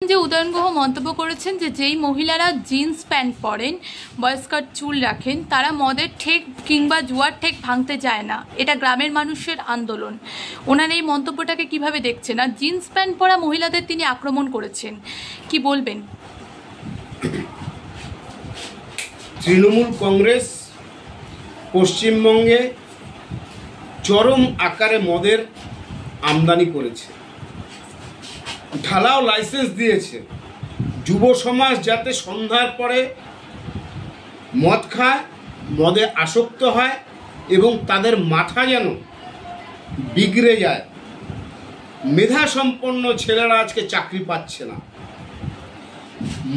যে উদয়ন গুহ মন্তব্য করেছেন যে যেই মহিলারা জিন্স প্যান্ট পরেন, বয়স্কার চুল রাখেন, তারা মদের ঠেক কিংবা জুয়ার ঠেক ভাঙতে চায় না, এটা গ্রামের মানুষের আন্দোলন। ওনার এই মন্তব্যটাকে কিভাবে দেখছেন? আর জিন্স প্যান্ট পরা মহিলাদের তিনি আক্রমণ করেছেন, কি বলবেন? তৃণমূল কংগ্রেস পশ্চিমবঙ্গে চরম আকারে মদের আমদানি করেছে, ঢালাও লাইসেন্স দিয়েছে। যুব সমাজ যাতে সন্ধ্যার পরে মদ খায়, মদে আসক্ত হয় এবং তাদের মাথা যেন বিগড়ে যায়। মেধা সম্পন্ন ছেলেরা আজকে চাকরি পাচ্ছে না।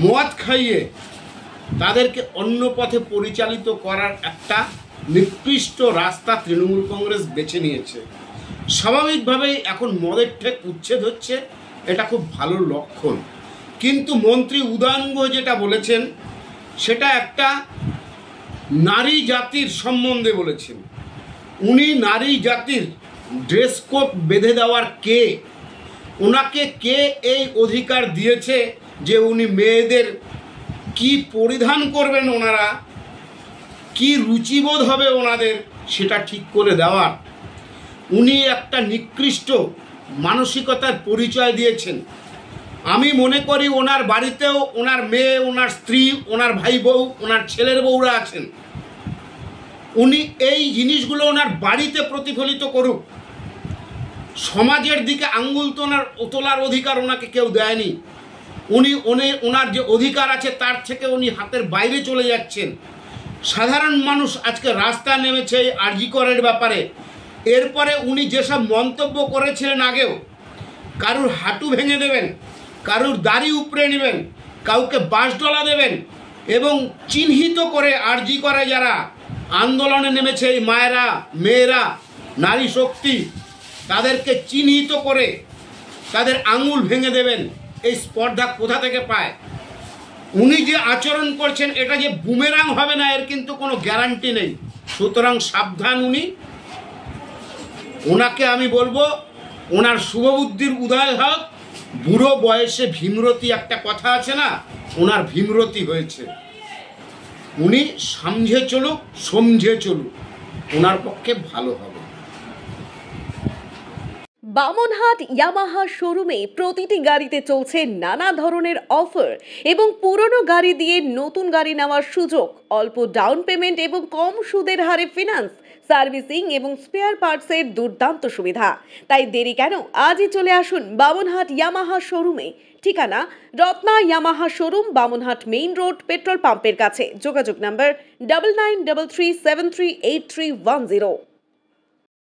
মদ খাইয়ে তাদেরকে অন্য পথে পরিচালিত করার একটা নিকৃষ্ট রাস্তা তৃণমূল কংগ্রেস বেছে নিয়েছে। স্বাভাবিকভাবেই এখন মদের ঠেক উচ্ছেদ হচ্ছে, এটা খুব ভালো লক্ষণ। কিন্তু মন্ত্রী উদয়ন গুহ যেটা বলেছেন সেটা একটা নারী জাতির সম্বন্ধে বলেছেন। উনি নারী জাতির ড্রেস কোড বেঁধে দেওয়ার কে? ওনাকে কে এই অধিকার দিয়েছে যে উনি মেয়েদের কি পরিধান করবেন, ওনারা কি রুচিবোধ হবে ওনাদের সেটা ঠিক করে দেওয়ার? উনি একটা নিকৃষ্ট মানসিকতার পরিচয় দিয়েছেন। আমি মনে করি ওনার বাড়িতেও ওনার মেয়ে, ওনার স্ত্রী, ওনার ভাই বউ, ওনার ছেলের বউরা আছেন। উনি এই জিনিসগুলো ওনার বাড়িতে প্রতিফলিত করুক। সমাজের দিকে আঙ্গুল তোলার অধিকার ওনাকে কেউ দেয়নি। ওনার যে অধিকার আছে তার থেকে উনি হাতের বাইরে চলে যাচ্ছেন। সাধারণ মানুষ আজকে রাস্তায় নেমেছে আরজি করের ব্যাপারে। এরপরে উনি যেসব মন্তব্য করেছিলেন আগেও, কারুর হাঁটু ভেঙে দেবেন, কারুর দাড়ি উপড়ে নেবেন, কাউকে বাঁশডলা দেবেন এবং চিহ্নিত করে আরজি করে যারা আন্দোলনে নেমেছে এই মায়েরা, মেয়েরা, নারী শক্তি, তাদেরকে চিহ্নিত করে তাদের আঙুল ভেঙে দেবেন। এই স্পর্ধা কোথা থেকে পায়? উনি যে আচরণ করছেন এটা যে বুমেরাং হবে না এর কিন্তু কোনো গ্যারান্টি নেই। সুতরাং সাবধান উনি। ওনাকে আমি বলবো ওনার শুভবুদ্ধির উদয় হোক। বুড়ো বয়সে ভীমরতি একটা কথা আছে না, ওনার ভীমরতি হয়েছে। উনি সমঝে চলুক, সমঝে চলুক, ওনার পক্ষে ভালো হবে। বামনহাট ইয়ামাহা শোরুমে প্রতিটি গাড়িতে চলছে নানা ধরনের অফার এবং পুরনো গাড়ি দিয়ে নতুন গাড়ি নেওয়ার সুযোগ, অল্প ডাউন পেমেন্ট এবং কম সুদের হারে ফিনান্স, সার্ভিসিং এবং স্পেয়ার পার্টসের দুর্দান্ত সুবিধা। তাই দেরি কেন? আজই চলে আসুন বামনহাট ইয়ামাহা শোরুমে। ঠিকানা Ratna Yamaha showroom, Bamanhat main road, petrol পাম্পের কাছে। যোগাযোগ নাম্বার 9933738310।